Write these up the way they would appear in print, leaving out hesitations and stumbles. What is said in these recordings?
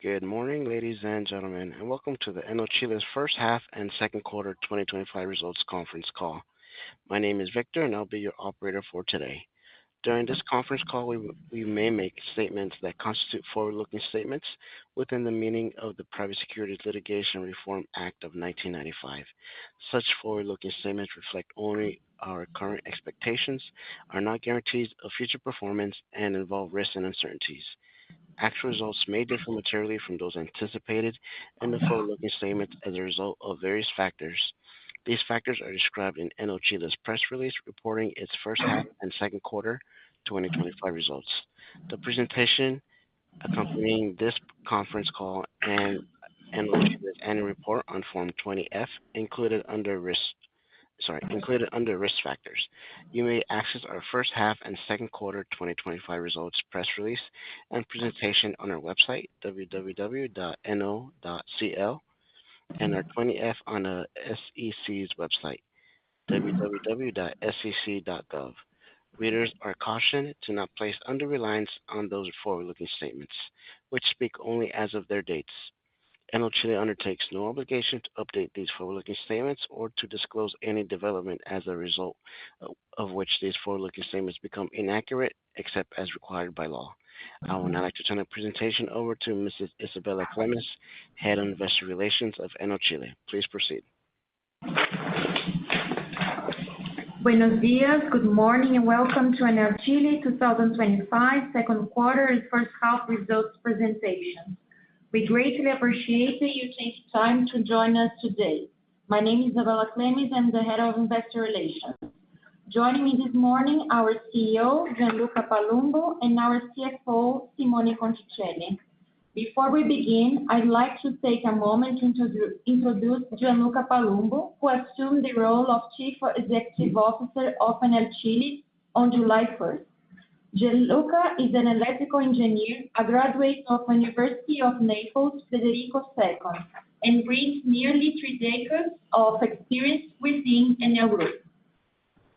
Good morning, ladies and gentlemen, and welcome to the Enel Chile's first half and second quarter 2025 results conference call. My name is Victor, and I'll be your operator for today. During this conference call, we may make statements that constitute forward-looking statements within the meaning of the Private Securities Litigation Reform Act of 1995. Such forward-looking statements reflect only our current expectations, are not guarantees of future performance, and involve risks and uncertainties. Actual results may differ materially from those anticipated in the forward-looking statements as a result of various factors. These factors are described in Enel Chile's press release reporting its first half and second quarter 2025 results. The presentation accompanying this conference call and Enel Chile's annual report on Form 20-F included under risk factors. You may access our first half and second quarter 2025 results press release and presentation on our website, www.enel.cl, and our 20-F on the SEC's website, www.sec.gov. Readers are cautioned to not place undue reliance on those forward-looking statements, which speak only as of their dates. Enel Chile undertakes no obligation to update these forward-looking statements or to disclose any development as a result of which these forward-looking statements become inaccurate, except as required by law. I would now like to turn the presentation over to Mrs. Isabela Clemes, Head of Investor Relations of Enel Chile. Please proceed. Buenos dias, good morning, and welcome to Enel Chile 2025 second quarter and first half results presentation. We greatly appreciate that you take time to join us today. My name is Isabela Clemes. I'm the Head of Investor Relations. Joining me this morning, our CEO, Gianluca Palumbo, and our CFO, Simone Conticelli. Before we begin, I'd like to take a moment to introduce Gianluca Palumbo, who assumed the role of Chief Executive Officer of Enel Chile on July 1st. Gianluca is an electrical engineer, a graduate of University of Naples Federico II, and brings nearly 3 decades of experience within Enel Group.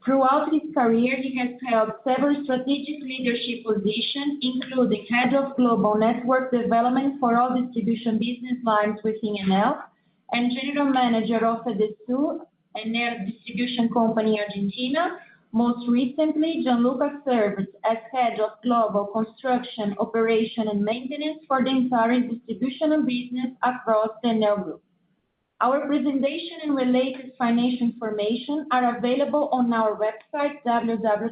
Throughout his career, he has held several strategic leadership positions, including Head of Global Network Development for all distribution business lines within Enel, and General Manager of EDESUR, Enel Distribution Company Argentina. Most recently, Gianluca served as Head of Global Construction, Operation and Maintenance for the entire distribution business across the Enel Group. Our presentation and related financial information are available on our website, www.enel.cl,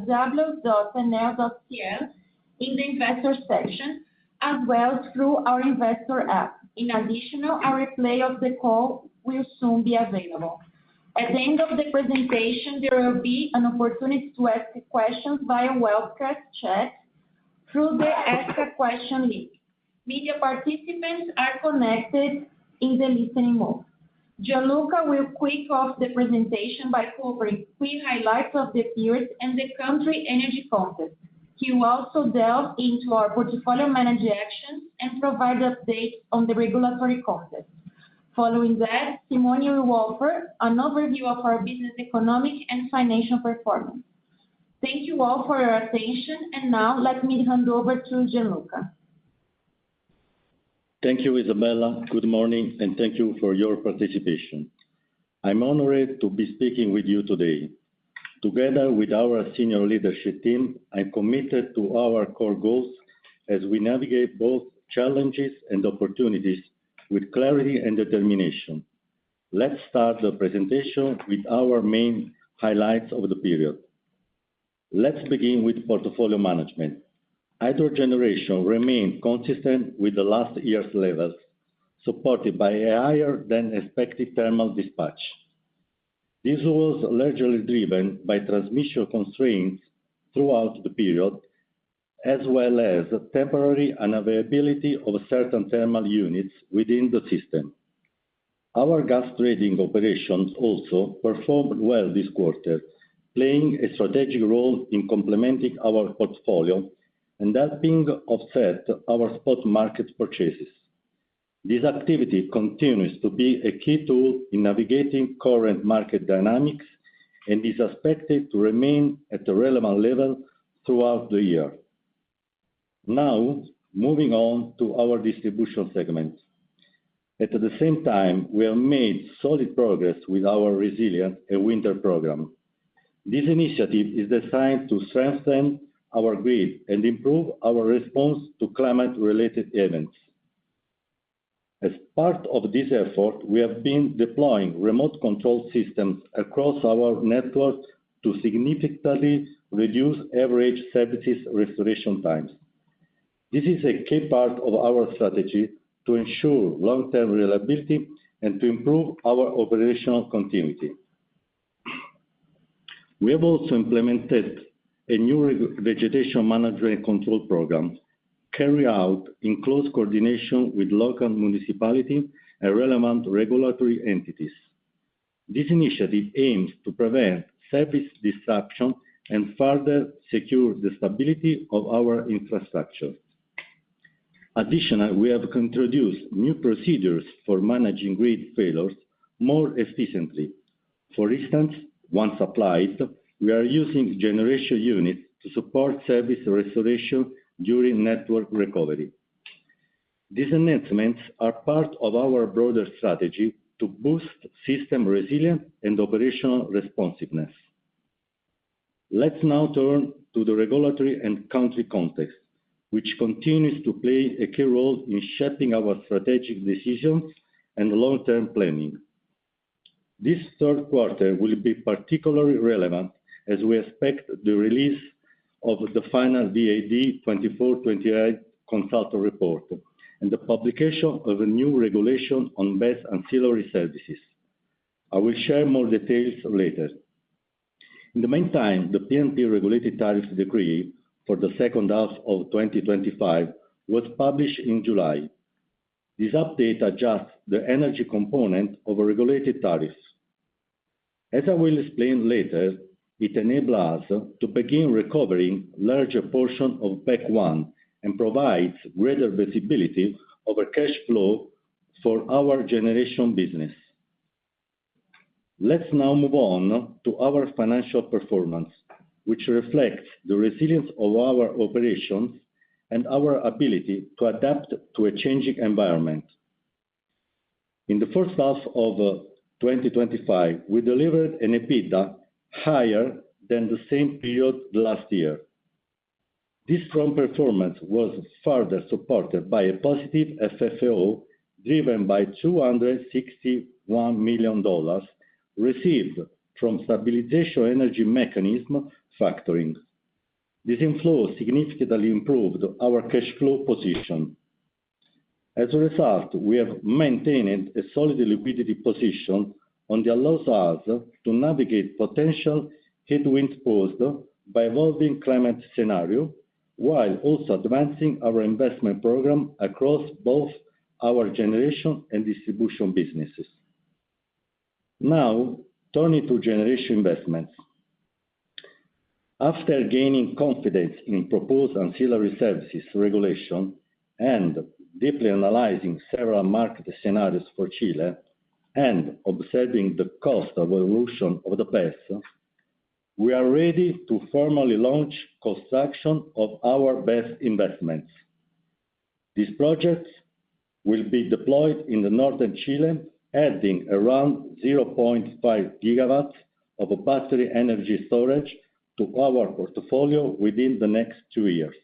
in the Investor section, as well as through our Investor app. In addition, a replay of the call will soon be available. At the end of the presentation, there will be an opportunity to ask questions via webcast chat through the Ask a Question link. Media participants are connected in the listening mode. Gianluca will kick off the presentation by covering key highlights of the period and the country energy context. He will also delve into our portfolio management actions and provide updates on the regulatory context. Following that, Simone will offer an overview of our business economic and financial performance. Thank you all for your attention, and now let me hand over to Gianluca. Thank you, Isabela. Good morning, and thank you for your participation. I'm honored to be speaking with you today. Together with our senior leadership team, I'm committed to our core goals as we navigate both challenges and opportunities with clarity and determination. Let's start the presentation with our main highlights of the period. Let's begin with portfolio management. Hydro generation remained consistent with the last year's levels, supported by a higher than expected thermal dispatch. This was largely driven by transmission constraints throughout the period, as well as temporary unavailability of certain thermal units within the system. Our gas trading operations also performed well this quarter, playing a strategic role in complementing our portfolio and helping offset our spot market purchases. This activity continues to be a key tool in navigating current market dynamics and is expected to remain at a relevant level throughout the year. Now, Moving on to our distribution segment. At the same time, we have made solid progress with our Resilient and Winter program. This initiative is designed to strengthen our grid and improve our response to climate-related events. As part of this effort, we have been deploying remote control systems across our network to significantly reduce average services restoration times. This is a key part of our strategy to ensure long-term reliability and to improve our operational continuity. We have also implemented a new vegetation management control program carried out in close coordination with local municipality and relevant regulatory entities. This initiative aims to prevent service disruption and further secure the stability of our infrastructure. Additionally, we have introduced new procedures for managing grid failures more efficiently. For instance, once applied, we are using generation units to support service restoration during network recovery. These enhancements are part of our broader strategy to boost system resilience and operational responsiveness. Let's now turn to the regulatory and country context, which continues to play a key role in shaping our strategic decisions and long-term planning. This third quarter will be particularly relevant as we expect the release of the final VAD 24/28 consultant report and the publication of a new regulation on BESS ancillary services. I will share more details later. In the meantime, the PNP regulated tariff decree for the second half of 2025 was published in July. This update adjusts the energy component of regulated tariffs. As I will explain later, it enables us to begin recovering larger portion of PEC 1 and provides greater visibility over cash flow for our generation business. Let's now move on to our financial performance, which reflects the resilience of our operations and our ability to adapt to a changing environment. In the first half of 2025, we delivered an EBITDA higher than the same period last year. This strong performance was further supported by a positive FFO driven by $261 million received from stabilization energy mechanism factoring. This inflow significantly improved our cash flow position. As a result, we have maintained a solid liquidity position that allows us to navigate potential headwinds posed by evolving climate scenario, while also advancing our investment program across both our generation and distribution businesses. Now, turning to generation investments. After gaining confidence in proposed ancillary services regulation and deeply analyzing several market scenarios for Chile and observing the cost of evolution of the BESS, we are ready to formally launch construction of our BESS investments. These projects will be deployed in the northern Chile, adding around 0.5 gigawatts of battery energy storage to our portfolio within the next 2 years.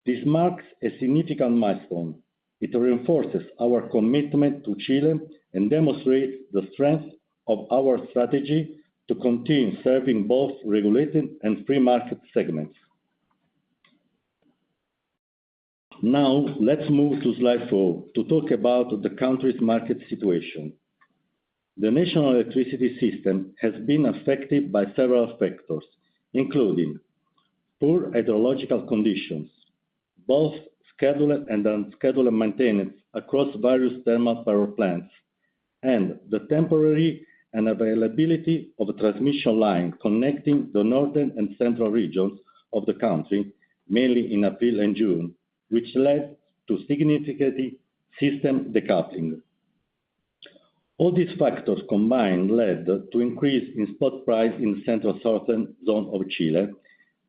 This marks a significant milestone. It reinforces our commitment to Chile and demonstrates the strength of our strategy to continue serving both regulated and free market segments. Now, let's move to slide 4 to talk about the country's market situation. The national electricity system has been affected by several factors, including poor hydrological conditions, both scheduled and unscheduled maintenance across various thermal power plants, and the temporary unavailability of a transmission line connecting the northern and central regions of the country, mainly in April and June, which led to significant system decoupling. All these factors combined led to increase in spot price in the central southern zone of Chile,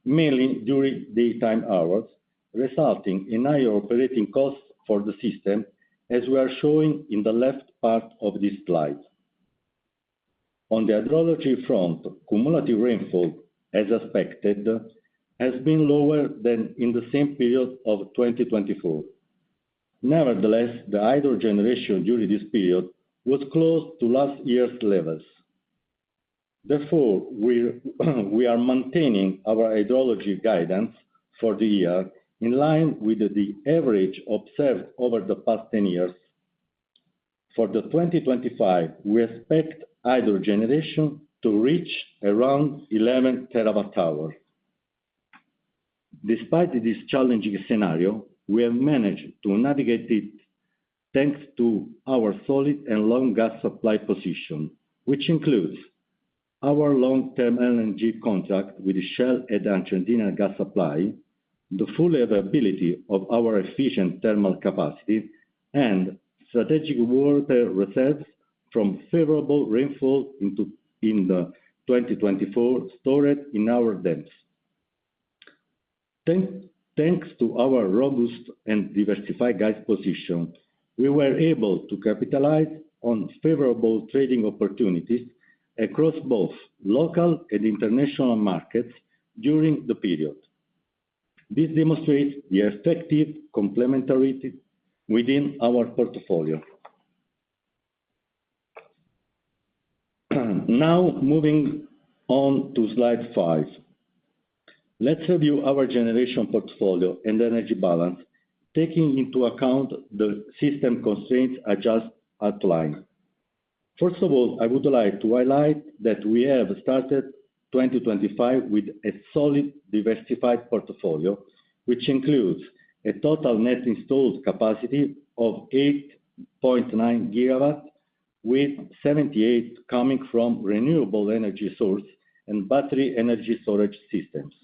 mainly during daytime hours, resulting in higher operating costs for the system, as we are showing in the left part of this slide. On the hydrology front, cumulative rainfall, as expected, has been lower than in the same period of 2024. Nevertheless, the hydro generation during this period was close to last year's levels. Therefore, we are maintaining our hydrology guidance for the year in line with the average observed over the past 10 years. For 2025, we expect hydro generation to reach around 11 terawatt-hours. Despite this challenging scenario, we have managed to navigate it thanks to our solid and long gas supply position, which includes our long-term LNG contract with Shell and Argentina gas supply, the full availability of our efficient thermal capacity, and strategic water reserves from favorable rainfall in 2024 stored in our dams. Thanks to our robust and diversified gas position, we were able to capitalize on favorable trading opportunities across both local and international markets during the period. This demonstrates the effective complementarity within our portfolio. Now, moving on to slide 5. Let's review our generation portfolio and energy balance, taking into account the system constraints I just outlined. First of all, I would like to highlight that we have started 2025 with a solid, diversified portfolio, which includes a total net installed capacity of 8.9 gigawatts, with 78 coming from renewable energy source and battery energy storage systems.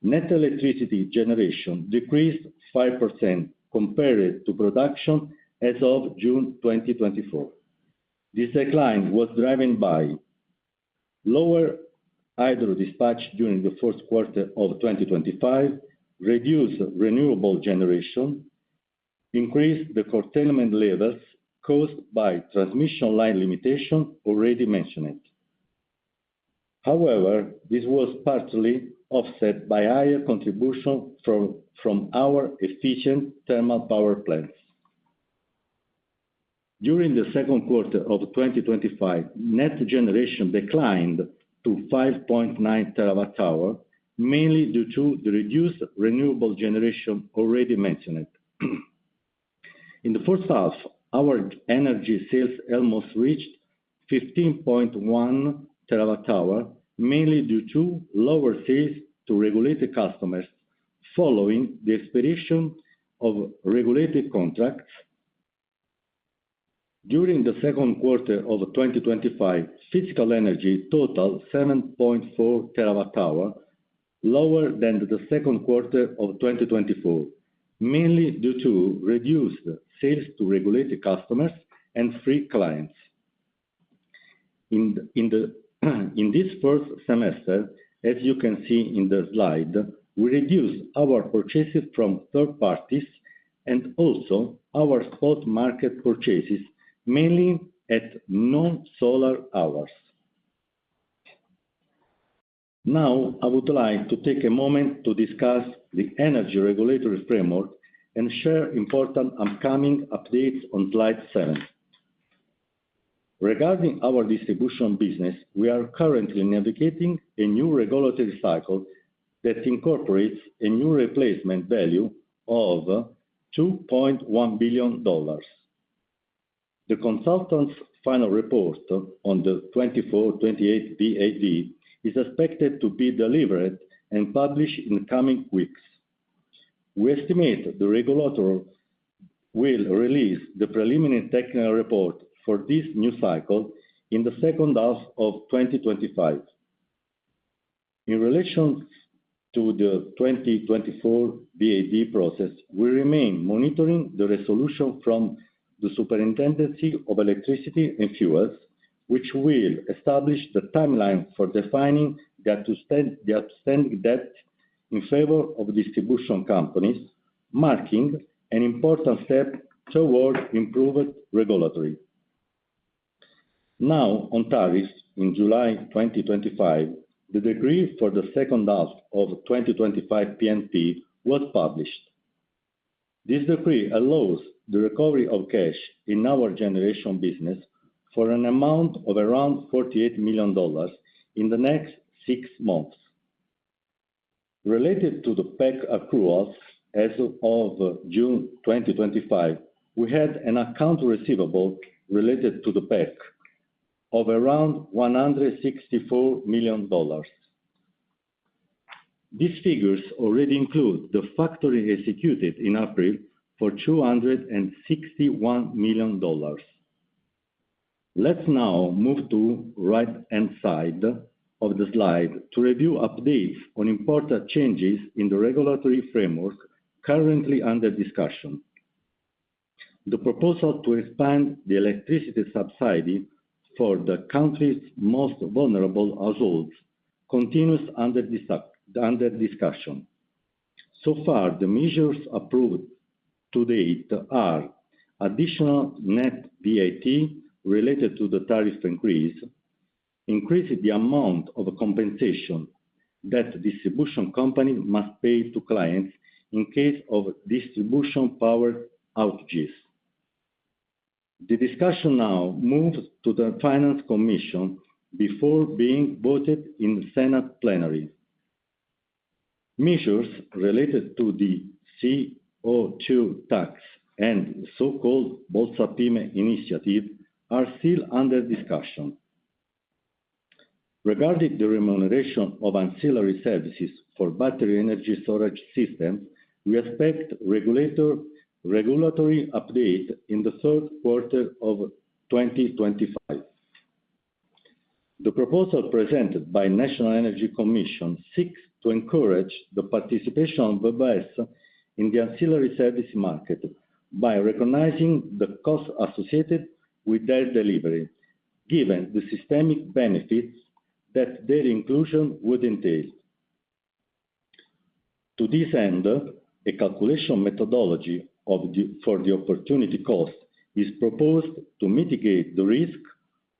Net electricity generation decreased 5% compared to production as of June 2024. This decline was driven by lower hydro dispatch during the first quarter of 2025, reduced renewable generation, increased the curtailment levels caused by transmission line limitation already mentioned. However, this was partly offset by higher contribution from our efficient thermal power plants. During the second quarter of 2025, net generation declined to 5.9 terawatt-hours, mainly due to the reduced renewable generation already mentioned. In the first half, our energy sales almost reached 15.1 terawatt-hours, mainly due to lower sales to regulated customers following the expiration of regulated contracts. During the second quarter of 2025, physical energy totaled 7.4 terawatt-hours, lower than the second quarter of 2024, mainly due to reduced sales to regulated customers and free clients. In this first semester, as you can see in the slide, we reduced our purchases from third parties and also our spot market purchases, mainly at non-solar hours. Now, I would like to take a moment to discuss the energy regulatory framework and share important upcoming updates on slide 7. Regarding our distribution business, we are currently navigating a new regulatory cycle that incorporates a new replacement value of $2.1 billion. The consultant's final report on the 24-28 VAD is expected to be delivered and published in the coming weeks. We estimate the regulator will release the preliminary technical report for this new cycle in the second half of 2025. In relation to the 2024 VAD process, we remain monitoring the resolution from the Superintendency of Electricity and Fuels, which will establish the timeline for defining the outstanding debt in favor of distribution companies, marking an important step toward improved regulatory. Now, on tariffs, in July 2025, the decree for the second half of 2025 PNP was published. This decree allows the recovery of cash in our generation business for an amount of around $48 million in the next 6 months. Related to the PEC accruals, as of June 2025, we had an account receivable related to the PEC of around $164 million. These figures already include the factoring executed in April for $261 million. Let's now move to the right-hand side of the slide to review updates on important changes in the regulatory framework currently under discussion. The proposal to expand the electricity subsidy for the country's most vulnerable households continues under discussion. So far, the measures approved to date are additional net VAT related to the tariff increase, increasing the amount of compensation that distribution companies must pay to clients in case of distribution power outages. The discussion now moves to the Finance Commission before being voted in the Senate plenary. Measures related to the CO2 tax and the so-called Bolsa Pyme initiative are still under discussion. Regarding the remuneration of ancillary services for battery energy storage systems, we expect regulatory update in the third quarter of 2025. The proposal presented by National Energy Commission seeks to encourage the participation of BBS in the ancillary service market by recognizing the costs associated with their delivery, given the systemic benefits that their inclusion would entail. To this end, a calculation methodology for the opportunity cost is proposed to mitigate the risk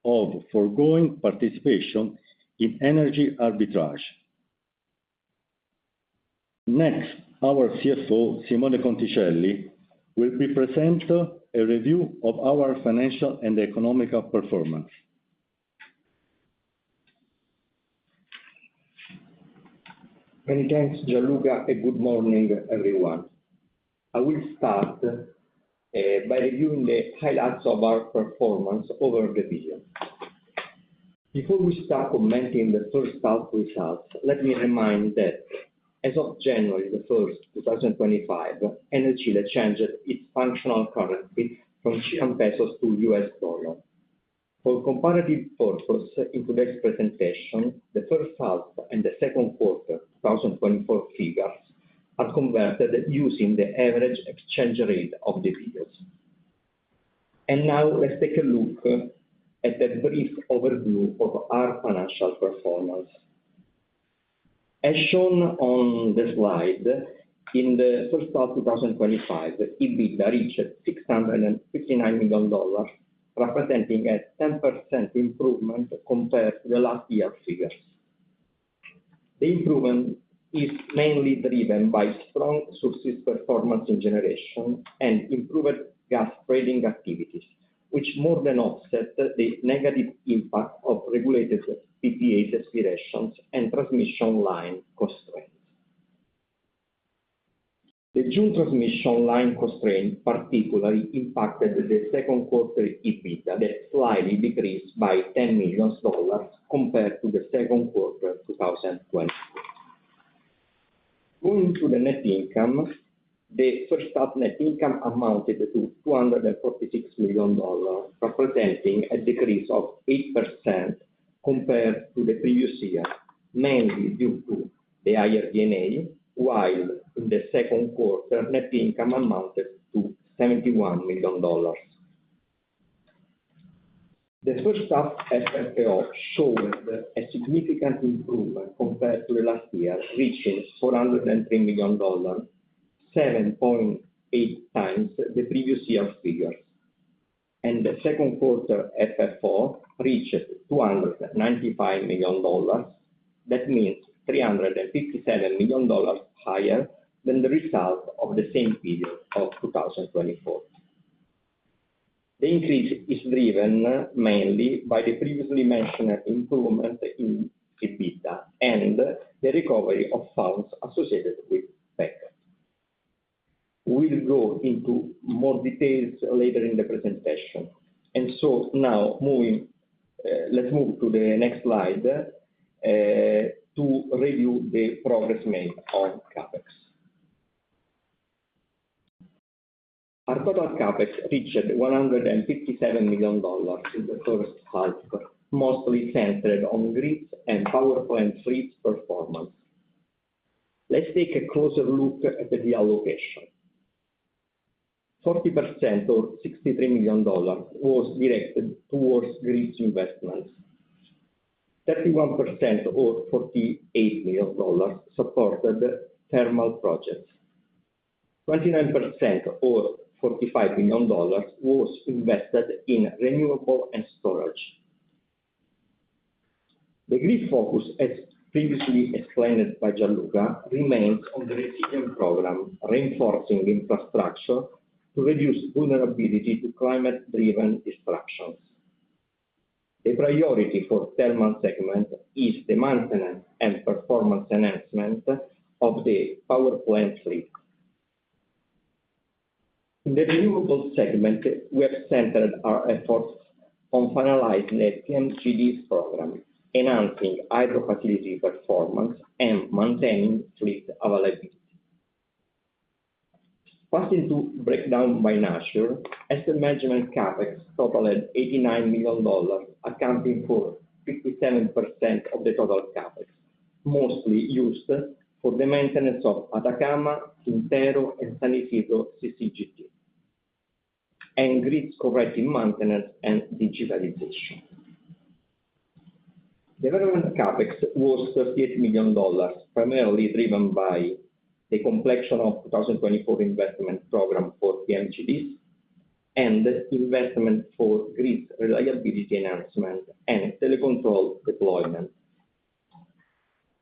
of foregoing participation in energy arbitrage. Next, our CFO, Simone Conticelli, will present a review of our financial and economical performance. Many thanks, Gianluca, and good morning, everyone. I will start by reviewing the highlights of our performance over the period. Before we start commenting the first half results, let me remind that as of January 1st, 2025, Enel Chile changed its functional currency from Chilean pesos to US dollar. For comparative purpose, in today's presentation, the first half and the second quarter 2024 figures are converted using the average exchange rate of the periods. And now let's take a look at a brief overview of our financial performance. As shown on the slide, in the first half of 2025, EBITDA reached $659 million, representing a 10% improvement compared to the last year figures. The improvement is mainly driven by strong sources performance in generation and improved gas trading activities, which more than offset the negative impact of regulated PPAs expirations and transmission line constraints. The June transmission line constraint particularly impacted the second quarter EBITDA that slightly decreased by $10 million compared to the second quarter 2024. Going to the net income, the first half net income amounted to $246 million, representing a decrease of 8% compared to the previous year, mainly due to the higher D&A, while in the second quarter net income amounted to $71 million. The first half FFO showed a significant improvement compared to the last year, reaching $403 million, 7.8 times the previous year's figures. And the second quarter FFO reached $295 million. That means $357 million higher than the result of the same period of 2024. The increase is driven mainly by the previously mentioned improvement in EBITDA and the recovery of funds associated with PEC. We'll go into more details later in the presentation. And so now let's move to the next slide to review the progress made on CAPEX. Our total CAPEX reached $157 million in the first half, mostly centered on grids and power plant fleet performance. Let's take a closer look at the allocation. 40% or $63 million was directed towards grids investments. 31% or $48 million supported thermal projects. 29% or $45 million was invested in renewable and storage. The grid focus, as previously explained by Gianluca, remains on the resilient program, reinforcing infrastructure to reduce vulnerability to climate-driven disruptions. The priority for thermal segment is the maintenance and performance enhancement of the power plant fleet. In the renewable segment, we have centered our efforts on finalizing the PMGD program, enhancing hydro facility performance, and maintaining fleet availability. Passing to breakdown by nature, asset management CAPEX totaled $89 million, accounting for 57% of the total CAPEX, mostly used for the maintenance of Atacama, Quintero, and San Isidro CCGT, and grids corrective maintenance and digitalization. Development CAPEX was $38 million, primarily driven by the completion of 2024 investment program for PMGDs and investment for grid reliability enhancement and telecontrol deployment.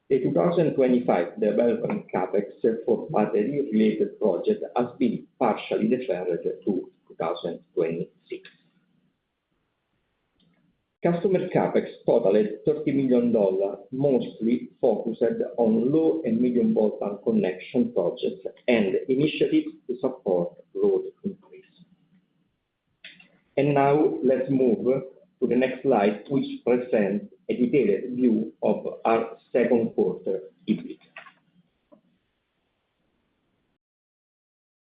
The 2025 development CAPEX for battery-related projects has been partially deferred to 2026. Customer CAPEX totaled $30 million, mostly focused on low and medium voltage connection projects and initiatives to support load increase. And now let's move to the next slide, which presents a detailed view of our second quarter EBITDA.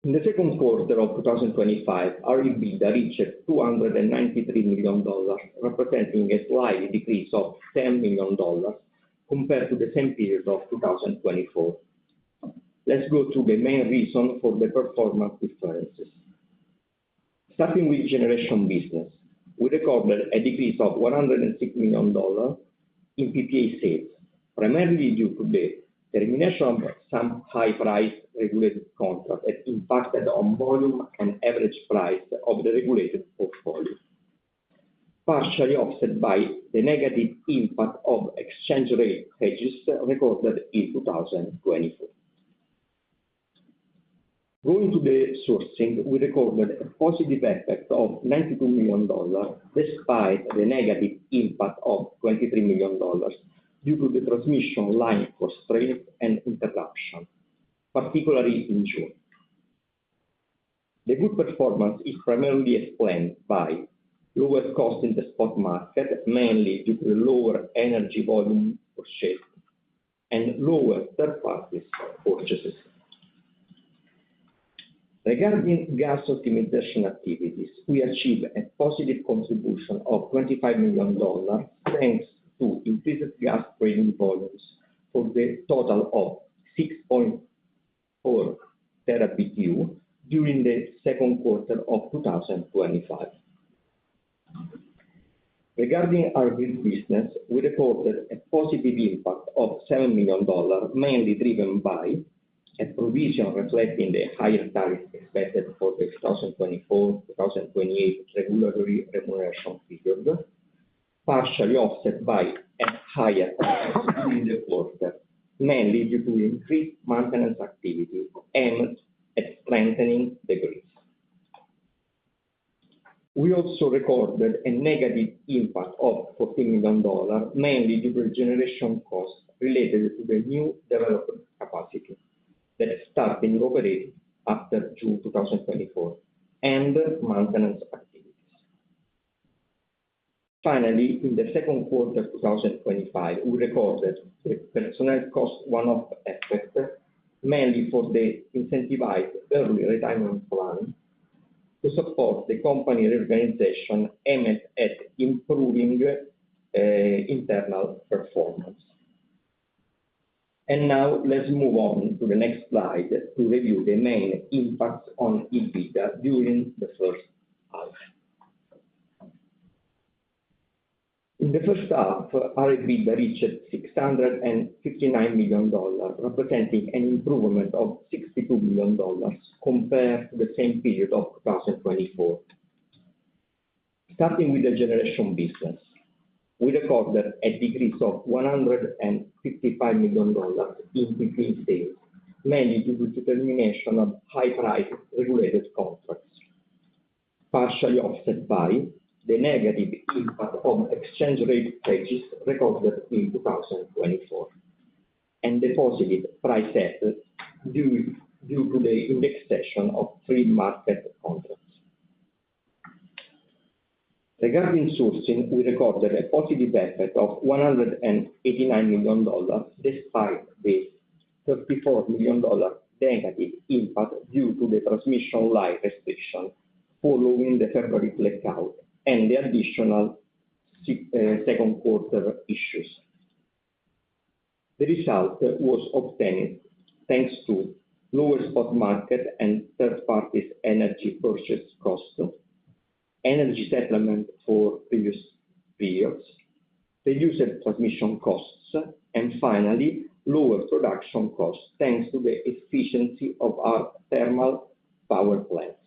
In the second quarter of 2025, our EBITDA reached $293 million, representing a slight decrease of $10 million compared to the same period of 2024. Let's go to the main reason for the performance differences. Starting with generation business, we recorded a decrease of $106 million in PPA sales, primarily due to the termination of some high-price regulated contracts that impacted on volume and average price of the regulated portfolio, partially offset by the negative impact of exchange rate hedges recorded in 2024. Going to the sourcing, we recorded a positive effect of $92 million, despite the negative impact of $23 million due to the transmission line constraints and interruption, particularly in June. The good performance is primarily explained by lower cost in the spot market, mainly due to the lower energy volume purchased and lower third-party purchases. Regarding gas optimization activities, we achieved a positive contribution of $25 million thanks to increased gas trading volumes for the total of 6.4 TBtu during the second quarter of 2025. Regarding our grid business, we recorded a positive impact of $7 million, mainly driven by a provision reflecting the higher tariffs expected for the 2024-2028 regulatory remuneration period, partially offset by a higher cost during the quarter, mainly due to increased maintenance activity aimed at strengthening the grid. We also recorded a negative impact of $14 million, mainly due to generation costs related to the new developed capacity that started operating after June 2024 and maintenance activities. Finally, in the second quarter 2025, we recorded the personnel cost one-off effect, mainly for the incentivized early retirement plan to support the company reorganization aimed at improving internal performance. And now let's move on to the next slide to review the main impacts on EBITDA during the first half. In the first half, our EBITDA reached $659 million, representing an improvement of $62 million compared to the same period of 2024. Starting with the generation business, we recorded a decrease of $155 million in between sales, mainly due to the termination of high-price regulated contracts, partially offset by the negative impact of exchange rate hedges recorded in 2024, and the positive price effect due to the indexation of free market contracts. Regarding sourcing, we recorded a positive effect of $189 million, despite the $34 million negative impact due to the transmission line restriction following the February blackout and the additional second quarter issues. The result was obtained thanks to lower spot market and third parties energy purchase costs, energy settlement for previous periods, reduced transmission costs, and finally, lower production costs thanks to the efficiency of our thermal power plants.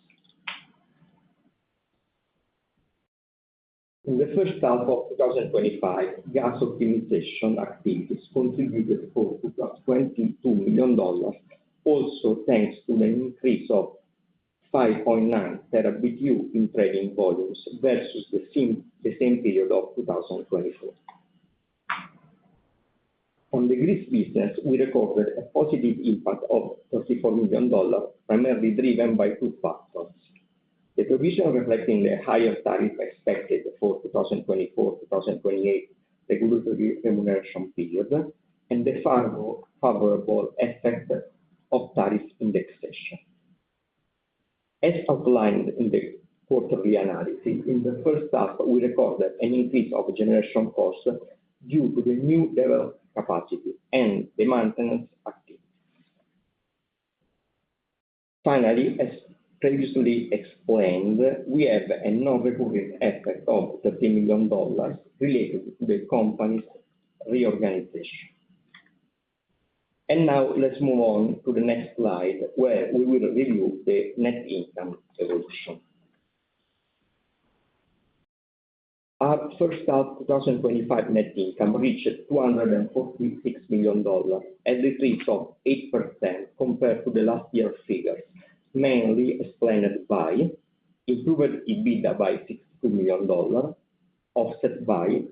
In the first half of 2025, gas optimization activities contributed for $22 million, also thanks to the increase of 5.9 TBtu in trading volumes versus the same period of 2024. On the grid business, we recorded a positive impact of $34 million, primarily driven by two factors: the provision reflecting the higher tariff expected for 2024-2028 regulatory remuneration period, and the favorable effect of tariff indexation. As outlined in the quarterly analysis, in the first half, we recorded an increase of generation costs due to the new developed capacity and the maintenance activity. Finally, as previously explained, we have a non-recurring effect of $30 million related to the company's reorganization. And now let's move on to the next slide, where we will review the net income evolution. Our first half 2025 net income reached $246 million, a decrease of 8% compared to the last year's figures, mainly explained by improved EBITDA by $62 million, offset by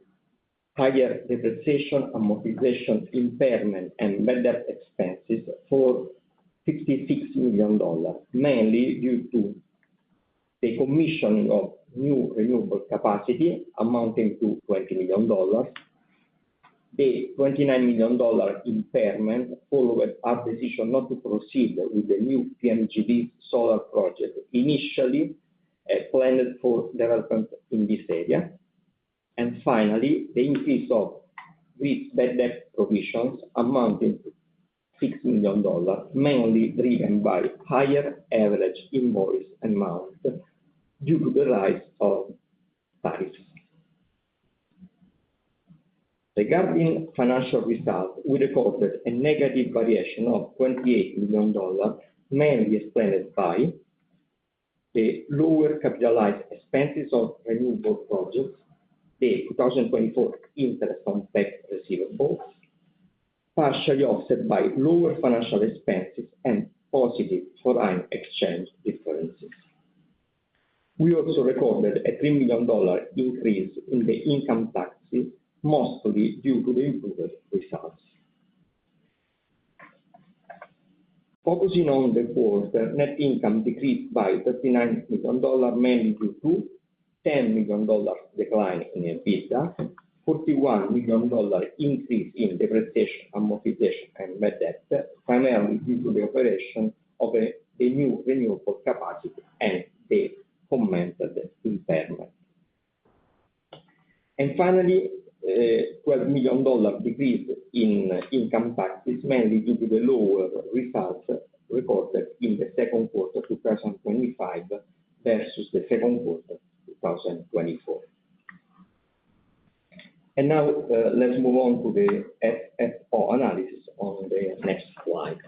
higher depreciation, amortization, impairment, and bad debt expenses for $56 million, mainly due to the commissioning of new renewable capacity amounting to $20 million, the $29 million impairment followed our decision not to proceed with the new PMGD solar project initially planned for development in this area, and finally, the increase of grid bad debt provisions amounting to $6 million, mainly driven by higher average invoice amount due to the rise of tariffs. Regarding financial results, we recorded a negative variation of $28 million, mainly explained by the lower capitalized expenses of renewable projects, the 2024 interest on tax receivables, partially offset by lower financial expenses and positive foreign exchange differences. We also recorded a $3 million increase in the income taxes, mostly due to the improved results. Focusing on the quarter, net income decreased by $39 million, mainly due to $10 million decline in EBITDA, $41 million increase in depreciation, amortization, and bad debt, primarily due to the operation of the new renewable capacity and the commented impairment. And finally, $12 million decrease in income taxes, mainly due to the lower results recorded in the second quarter 2025 versus the second quarter 2024. And now let's move on to the FFO analysis on the next slide.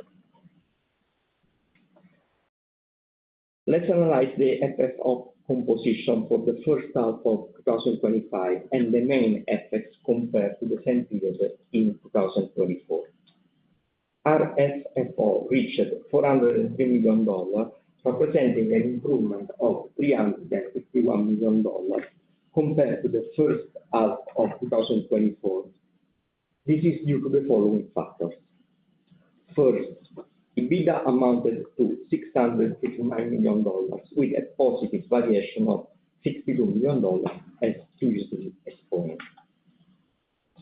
Let's analyze the FFO composition for the first half of 2025 and the main effects compared to the same period in 2024. Our FFO reached $403 million, representing an improvement of $351 million compared to the first half of 2024. This is due to the following factors. First, EBITDA amounted to $659 million, with a positive variation of $62 million, as previously explained.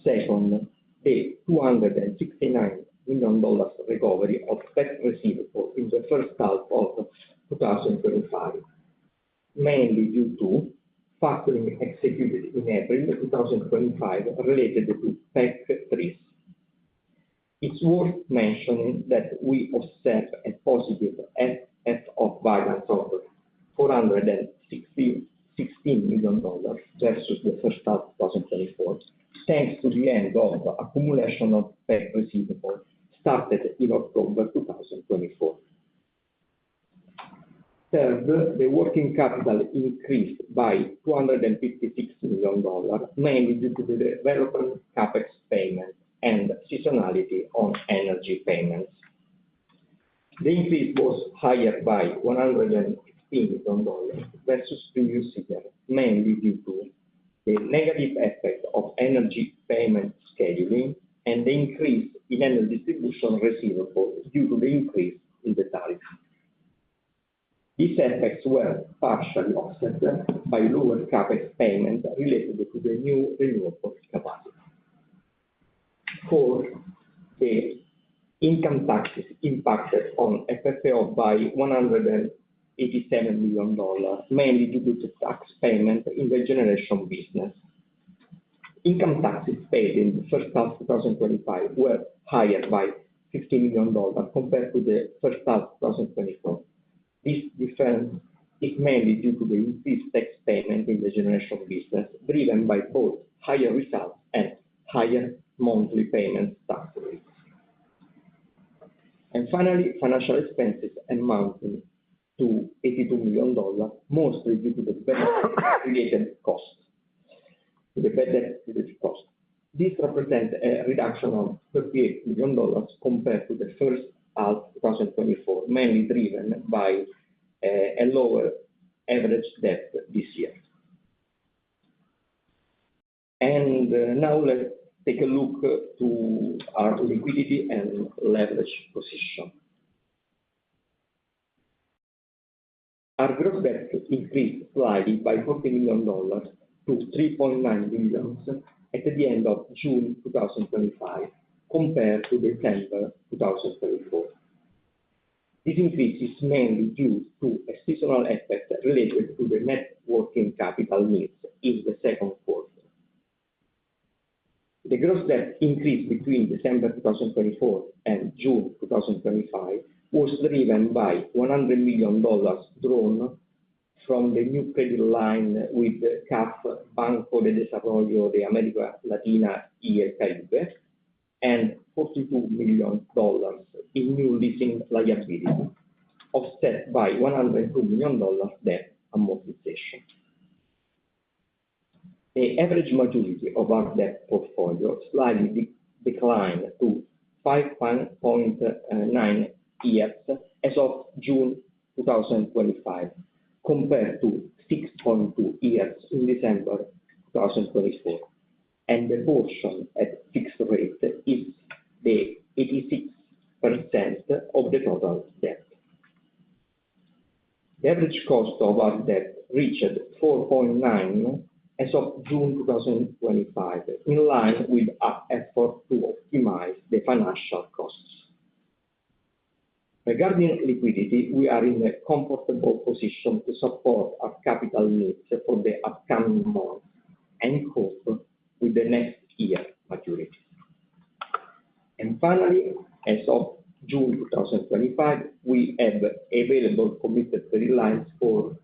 Second, the $269 million recovery of tax receivable in the first half of 2025, mainly due to factoring executed in April 2025 related to tax freeze. It's worth mentioning that we observed a positive FFO variance of $416 million versus the first half of 2024, thanks to the end of the accumulation of tax receivable started in October 2024. Third, the working capital increased by $256 million, mainly due to the development CapEx payment and seasonality on energy payments. The increase was higher by $115 million versus previous year, mainly due to the negative effect of energy payment scheduling and the increase in energy distribution receivable due to the increase in the tariff. These effects were partially offset by lower CapEx payment related to the new renewable capacity. Fourth, the income taxes impacted on FFO by $187 million, mainly due to tax payment in the generation business. Income taxes paid in the first half of 2025 were higher by $50 million compared to the first half of 2024. This difference is mainly due to the increased tax payment in the generation business, driven by both higher results and higher monthly payment tax rates. And finally, financial expenses amounting to $82 million, mostly due to the bad-related costs. This represents a reduction of $38 million compared to the first half of 2024, mainly driven by a lower average debt this year. And now let's take a look to our liquidity and leverage position. Our gross debt increased slightly by $40 million to $3.9 billion at the end of June 2025, compared to December 2024. This increase is mainly due to a seasonal effect related to the net working capital needs in the second quarter. The gross debt increase between December 2024 and June 2025 was driven by $100 million drawn from the new credit line with CAF, Banco de Desarrollo de América Latina y el Caribe, and $42 million in new leasing liability, offset by $102 million debt amortization. The average maturity of our debt portfolio slightly declined to 5.9 years as of June 2025, compared to 6.2 years in December 2024, and the portion at fixed rate is the 86% of the total debt. The average cost of our debt reached 4.9 as of June 2025, in line with our effort to optimize the financial costs. Regarding liquidity, we are in a comfortable position to support our capital needs for the upcoming months and cope with the next year maturities. And finally, as of June 2025, we have available committed credit lines for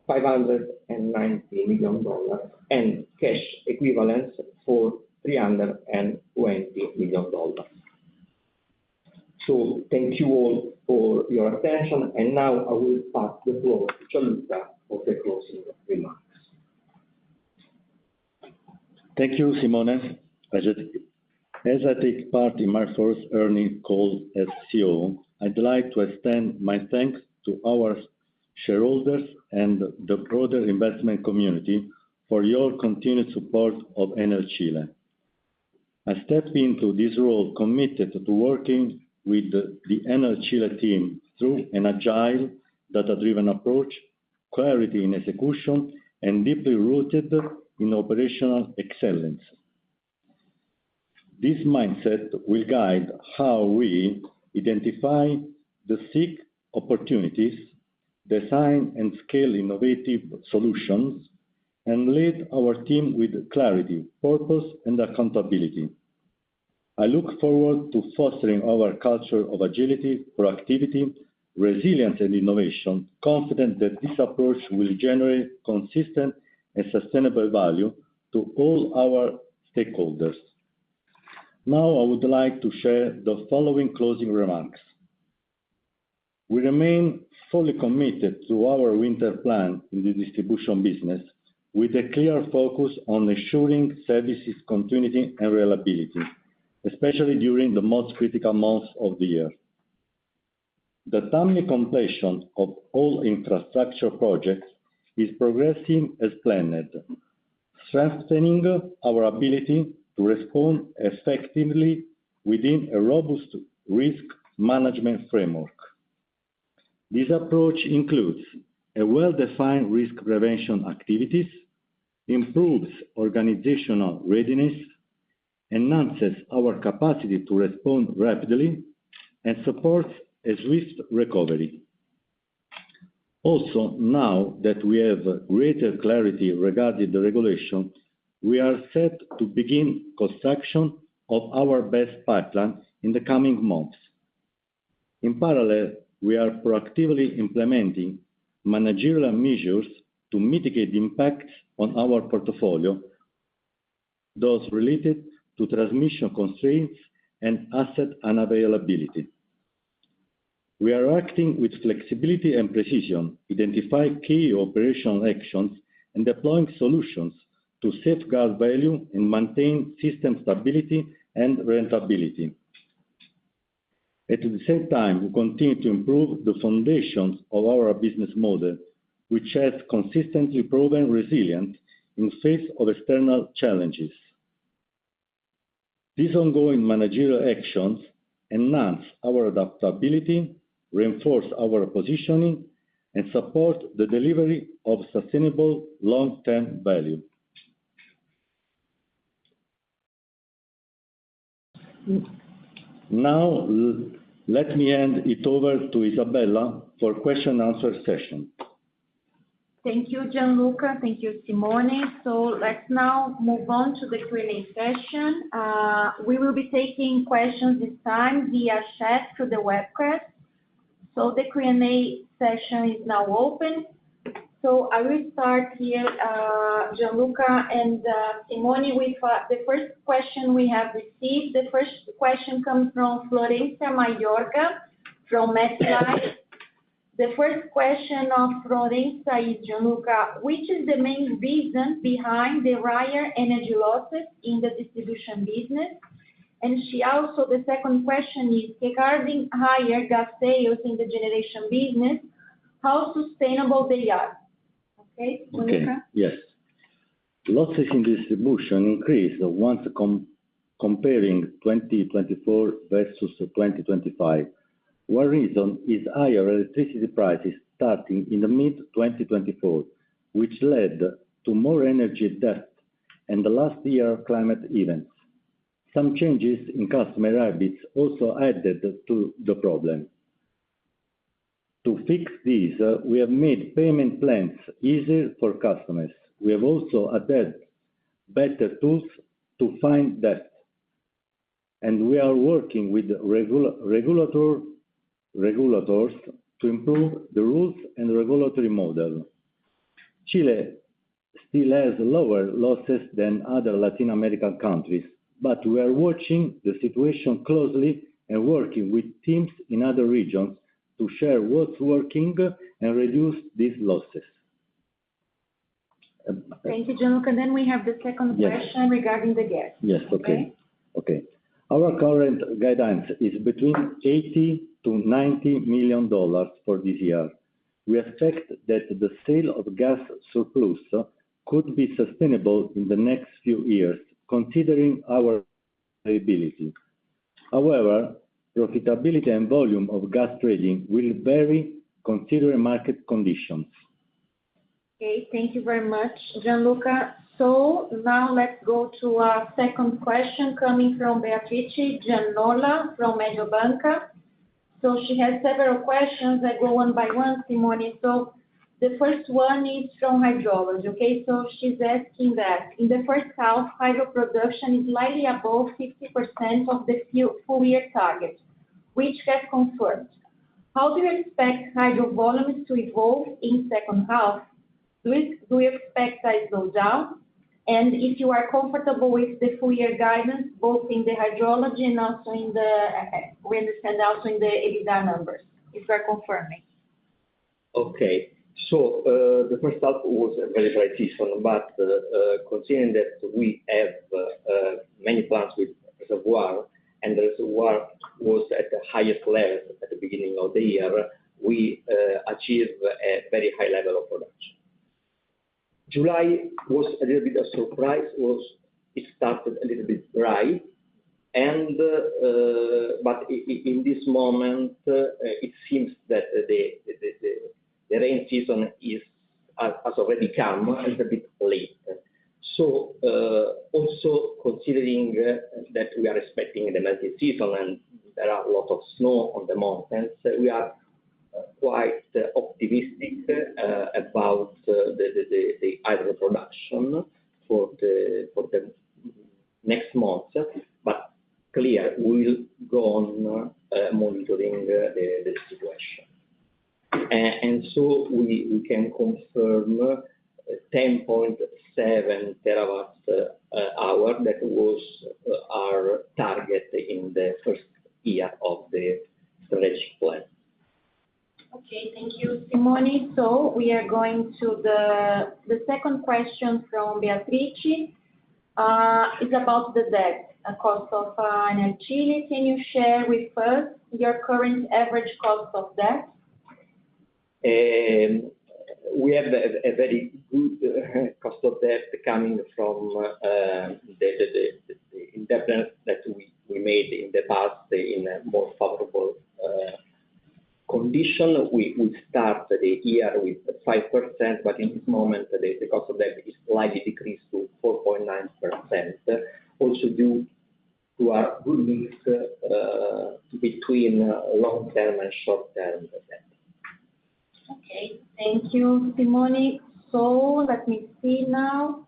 $590 million and cash equivalents for $320 million. So thank you all for your attention, and now I will pass the floor to Gianluca for the closing remarks. Thank you, Simone. As I take part in my first earnings call as CEO, I'd like to extend my thanks to our shareholders and the broader investment community for your continued support of Enel Chile. I step into this role committed to working with the Enel Chile team through an agile, data-driven approach, clarity in execution, and deeply rooted in operational excellence. This mindset will guide how we identify the seek opportunities, design and scale innovative solutions, and lead our team with clarity, purpose, and accountability. I look forward to fostering our culture of agility, proactivity, resilience, and innovation, confident that this approach will generate consistent and sustainable value to all our stakeholders. Now, I would like to share the following closing remarks. We remain fully committed to our winter plan in the distribution business, with a clear focus on ensuring services continuity and reliability, especially during the most critical months of the year. The timely completion of all infrastructure projects is progressing as planned, strengthening our ability to respond effectively within a robust risk management framework. This approach includes a well-defined risk prevention activities, improves organizational readiness, enhances our capacity to respond rapidly, and supports a swift recovery. Also, now that we have greater clarity regarding the regulation, we are set to begin construction of our best pipeline in the coming months. In parallel, we are proactively implementing managerial measures to mitigate the impacts on our portfolio, those related to transmission constraints and asset unavailability. We are acting with flexibility and precision, identifying key operational actions and deploying solutions to safeguard value and maintain system stability and rentability. At the same time, we continue to improve the foundations of our business model, which has consistently proven resilient in face of external challenges. These ongoing managerial actions enhance our adaptability, reinforce our positioning, and support the delivery of sustainable long-term value. Now, let me hand it over to Isabella for question and answer session. Thank you, Gianluca. Thank you, Simone. So let's now move on to the Q&A session. We will be taking questions this time via chat through the webcast. So the Q&A session is now open. So I will start here, Gianluca and Simone, with the first question we have received. The first question comes from Florencia Mayorga from MetLife. The first question of Florencia is, Gianluca, which is the main reason behind the higher energy losses in the distribution business? And the second question is, regarding higher gas sales in the generation business, how sustainable they are? Okay, Gianluca? Yes. Losses in distribution increased once comparing 2024 versus 2025. One reason is higher electricity prices starting in the mid-2024, which led to more energy debt and the last year climate events. Some changes in customer habits also added to the problem. To fix these, we have made payment plans easier for customers. We have also added better tools to find debt. And we are working with regulators to improve the rules and regulatory model. Chile still has lower losses than other Latin American countries, but we are watching the situation closely and working with teams in other regions to share what's working and reduce these losses. Thank you, Gianluca. Then we have the second question regarding the gas. Yes, okay. Our current guidance is between $80 to $90 million for this year. We expect that the sale of gas surplus could be sustainable in the next few years, considering our availability. However, profitability and volume of gas trading will vary considering market conditions. Okay, thank you very much, Gianluca. So now let's go to our second question coming from Beatrice Giannola from Mediobanca. So she has several questions. I go one by one, Simone. So the first one is from hydrology, okay? So she's asking that in the first half, hydro production is slightly above 50% of the full year target, which has confirmed. How do you expect hydro volumes to evolve in second half? Do you expect a slowdown? And if you are comfortable with the full year guidance, both in the hydrology and also in the, we understand also in the EBITDA numbers, if you are confirming. Okay. So the first half was a very dry season, but considering that we have many plants with reservoir, and the reservoir was at the highest level at the beginning of the year, we achieved a very high level of production. July was a little bit of surprise. It started a little bit dry, and but in this moment it seems that the rain season has already come a little bit late. So also considering that we are expecting the melting season and there are a lot of snow on the mountains, we are quite optimistic about the hydro production for the next month. But clear, we will go on monitoring the situation. And so we can confirm 10.7 terawatt hour. That was our target in the first year of the strategic plan. Okay, thank you, Simone. So we are going to the second question from Beatrice. It's about the debt, cost of Enel Chile. Can you share with us your current average cost of debt? We have a very good cost of debt coming from the indebtedness that we made in the past in a more favorable condition. We start the year with 5%, but in this moment the cost of debt is slightly decreased to 4.9%, also due to our good mix between long-term and short-term debt. Okay, thank you, Simone. So let me see now.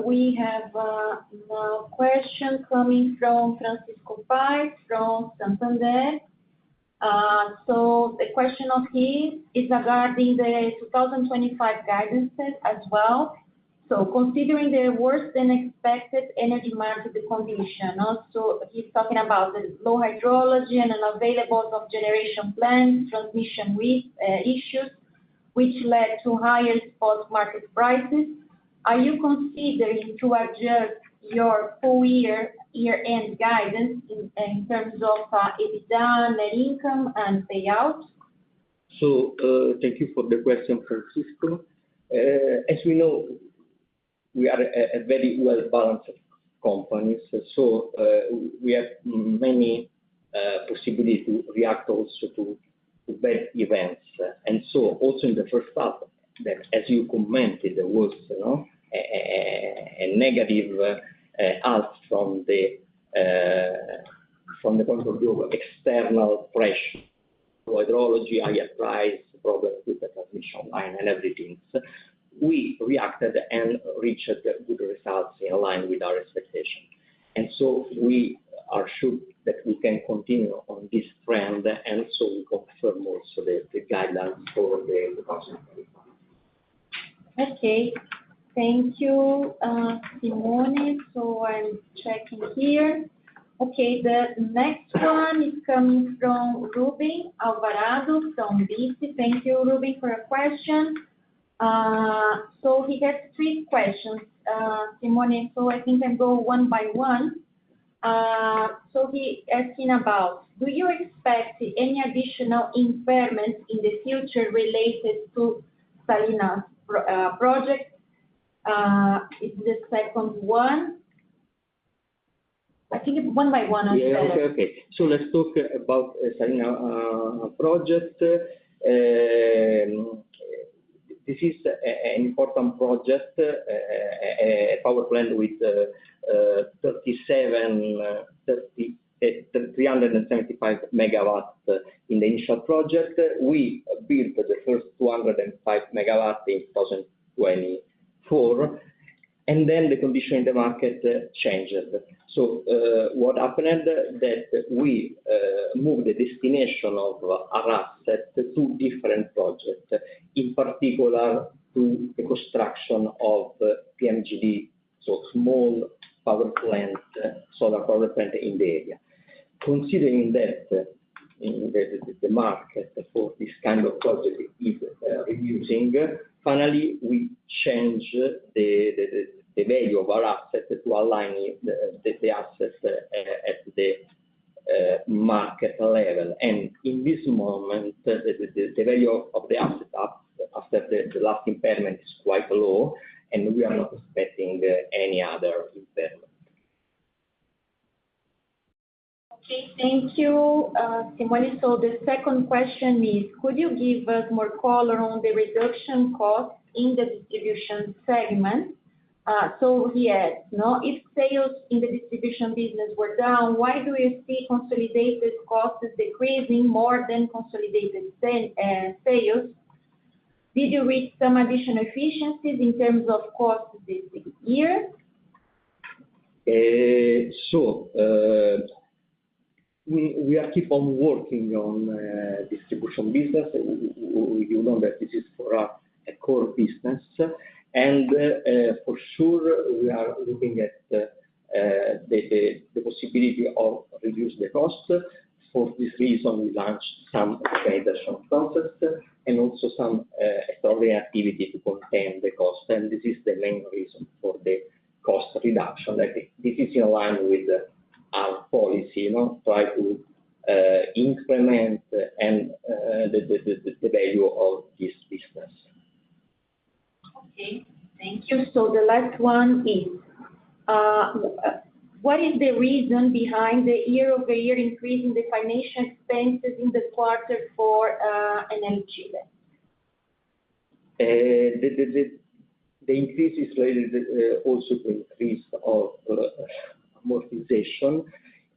We have now a question coming from Francisco Paz from Santander. So the question of his is regarding the 2025 guidances as well. So considering the worse than expected energy market condition, also he's talking about the low hydrology and unavailable of generation plants, transmission issues, which led to higher spot market prices. Are you considering to adjust your full year-end guidance in terms of EBITDA, net income, and payout? So thank you for the question, Francisco. As we know, we are a very well-balanced company, so we have many possibilities to react also to bad events. And so also in the first half, that as you commented, there was a negative half from the point of view of external pressure, hydrology, higher price, problems with the transmission line and everything. We reacted and reached good results in line with our expectation. And so we are sure that we can continue on this trend, and so we confirm also the guidelines for the 2025. Okay, thank you, Simone. So I'm checking here. Okay, the next one is coming from Ruben Alvarado from BC. Thank you, Ruben, for your question. So he has three questions, Simone, so I think I go one by one. So he asking about, do you expect any additional impairments in the future related to Salinas project? It's the second one. I think it's one by one. Okay. So let's talk about Salinas project. This is an important project, a power plant with 375 megawatts in the initial project. We built the first 205 megawatts in 2024, and then the condition in the market changed. So what happened that we moved the destination of our asset to different projects, in particular to the construction of PMGD, so small power plant, solar power plant in the area. Considering that the market for this kind of project is reducing, finally we change the value of our asset to align the asset at the market level. And in this moment, the value of the asset after the last impairment is quite low, and we are not expecting any other impairment. Okay, thank you, Simone. So the second question is, could you give us more color on the reduction cost in the distribution segment? So he adds, if sales in the distribution business were down, why do you see consolidated costs decreasing more than consolidated sales? Did you reach some additional efficiencies in terms of costs this year? We are keep on working on distribution business. You know that this is for us a core business, and for sure we are looking at the possibility of reduce the cost. For this reason, we launched some organization process and also some extraordinary activity to contain the cost, and this is the main reason for the cost reduction. I think this is in line with our policy, try to increment and the value of this business. Okay, thank you. So the last one is, what is the reason behind the year-over-year increase in the financial expenses in the quarter for Enel Chile? The increase is related also to increase of amortization.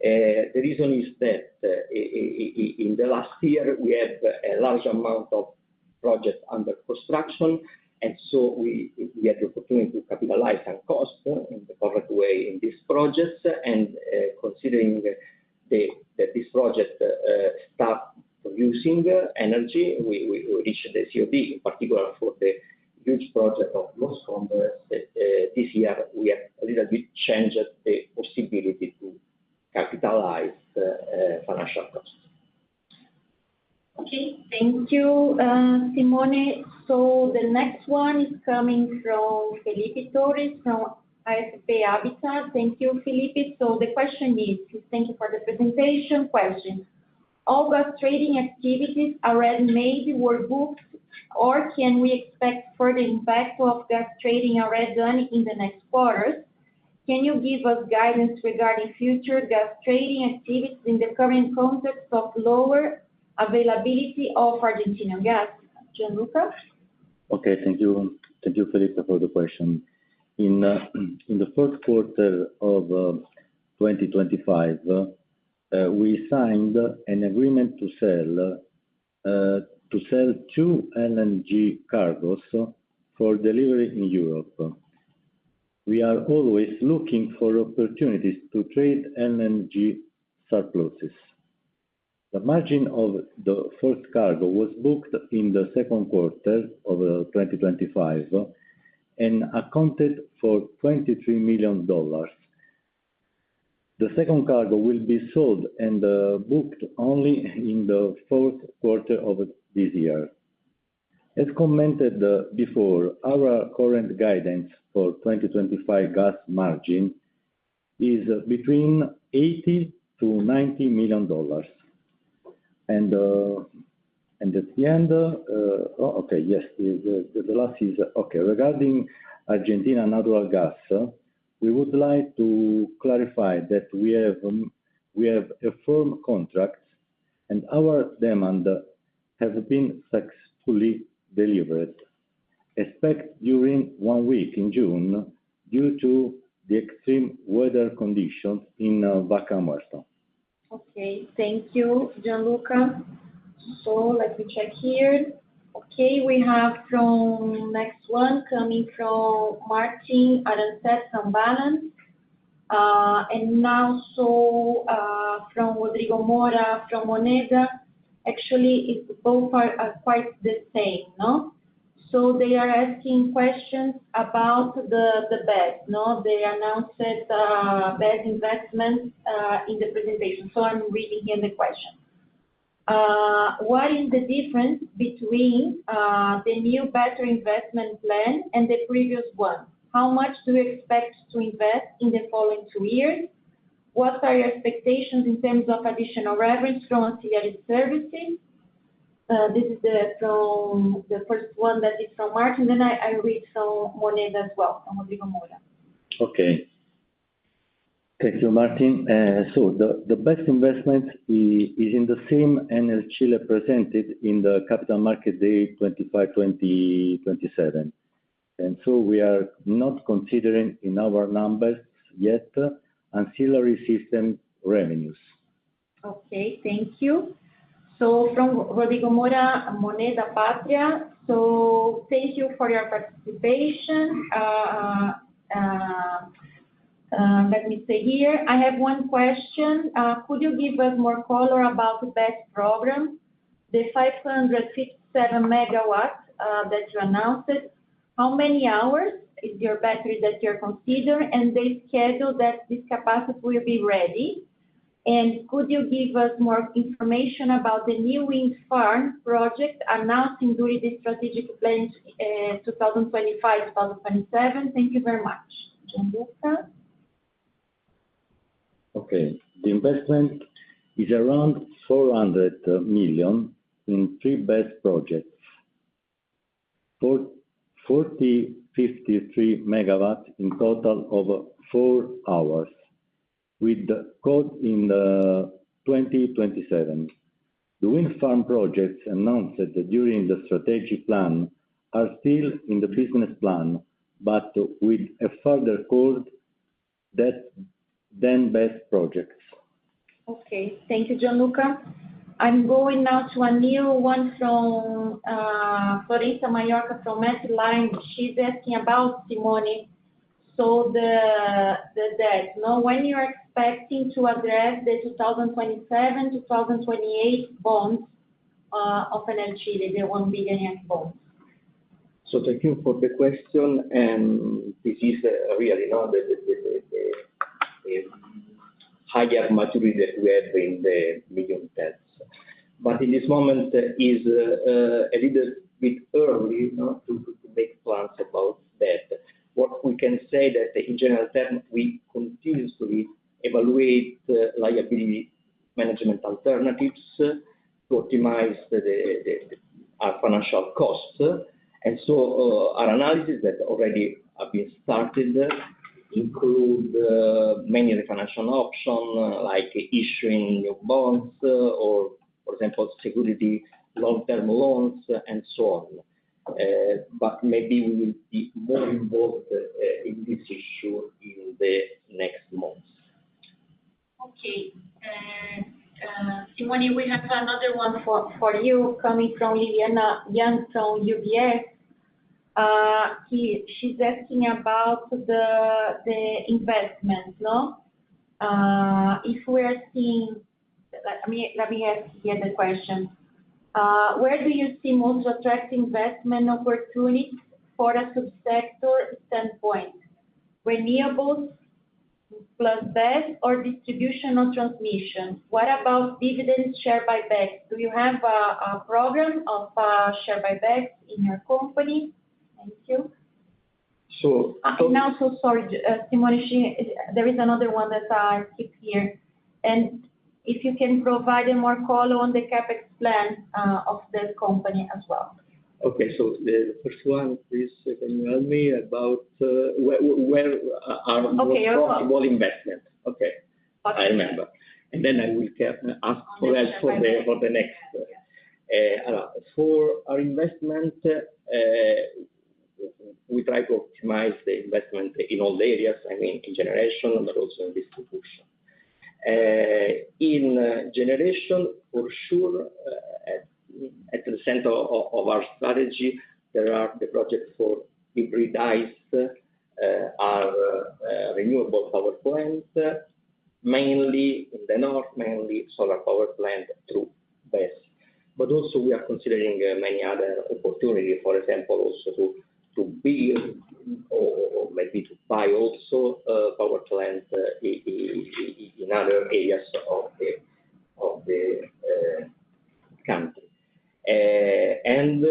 The reason is that in the last year we have a large amount of projects under construction, and so we had the opportunity to capitalize on cost in the correct way in these projects, and considering that this project start producing energy. We reached the COD, in particular for the huge project of Los Hombres. This year, we have a little bit changed the possibility to capitalize financial costs. Okay, thank you, Simone. So the next one is coming from Felipe Torres from AFP Habitat. Thank you, Felipe. So the question is, thank you for the presentation. Question: all gas trading activities already made were booked, or can we expect further impact of gas trading already done in the next quarters? Can you give us guidance regarding future gas trading activities in the current context of lower availability of Argentinian gas? Gianluca? Okay, thank you, Felipe, for the question. In the first quarter of 2025, we signed an agreement to sell 2 LNG cargos for delivery in Europe. We are always looking for opportunities to trade LNG surpluses. The margin of the first cargo was booked in the second quarter of 2025 and accounted for $23 million. The second cargo will be sold and booked only in the fourth quarter of this year. As commented before, our current guidance for 2025 gas margin is between $80 to $90 million. And at the end, okay, yes, the last is, okay, regarding Argentina natural gas, we would like to clarify that we have a firm contract and our demand has been successfully delivered, except during 1 week in June due to the extreme weather conditions in Vaca Muerta. Okay, thank you, Gianluca. So let me check here. Okay, we have from next one coming from Martin Arancet from Balance. And now from Rodrigo Mora from Moneda. Actually, both are quite the same, no? So they are asking questions about the BES, no? They announced BES investments in the presentation. So I'm reading here the question. What is the difference between the new better investment plan and the previous one? How much do you expect to invest in the following 2 years? What are your expectations in terms of additional revenues from ancillary services? This is from the first one that is from Martin. Then I read from Moneda as well, from Rodrigo Mora. Okay. Thank you, Martin. So the best investment is in the same Enel Chile presented in the Capital Market Day 25-2027. And so we are not considering in our numbers yet ancillary system revenues. Okay, thank you. So from Rodrigo Mora, Moneda Patria. So thank you for your participation. Let me say here, I have one question. Could you give us more color about the BES program, the 557 megawatts that you announced? How many hours is your battery that you're considering, and the schedule that this capacity will be ready? And could you give us more information about the new wind farm project announced during the strategic plan 2025-2027? Thank you very much. Gianluca? Okay, the investment is around 400 million in 3 BES projects. 53 megawatts in total of 4 hours, with the code in 2027. The wind farm projects announced during the strategic plan are still in the business plan, but with a further code than BES projects. Okay, thank you, Gianluca. I'm going now to a new one from Floresta Mallorca from Metline. She's asking about Simone. So the debt, no? When you are expecting to address the 2027-2028 bonds of Enel Chile, the 1 billion yen bond? So thank you for the question, and this is really the higher maturity that we have in the medium terms. But in this moment is a little bit early to make plans about that. What we can say that in general terms, we continuously evaluate liability management alternatives to optimize our financial costs. And so our analysis that already have been started include many refinancing options like issuing new bonds or, for example, security long-term loans and so on. But maybe we will be more involved in this issue in the next months. Okay. Simone, we have another one for you coming from Liliana Young from UBS. She's asking about the investment, no? If we're seeing, let me ask here the question. Where do you see most attractive investment opportunities for a subsector standpoint? Renewables plus BESS or distribution or transmission? What about dividends, share buybacks? Do you have a program of share buybacks in your company? Thank you. So, and also, sorry, Simone, there is another one that I keep here. And if you can provide a more color on the CapEx plan of the company as well. Okay, so the first one, please, can you help me about where are more possible investments? Okay, I remember. And then I will ask for help for the next. For our investment, we try to optimize the investment in all areas, I mean, in generation, but also in distribution. In generation, for sure, at the center of our strategy, there are the projects for hybridized our renewable power plants, mainly in the north, mainly solar power plant through BESS. But also we are considering many other opportunities, for example, also to build or maybe to buy also power plants in other areas of the country. And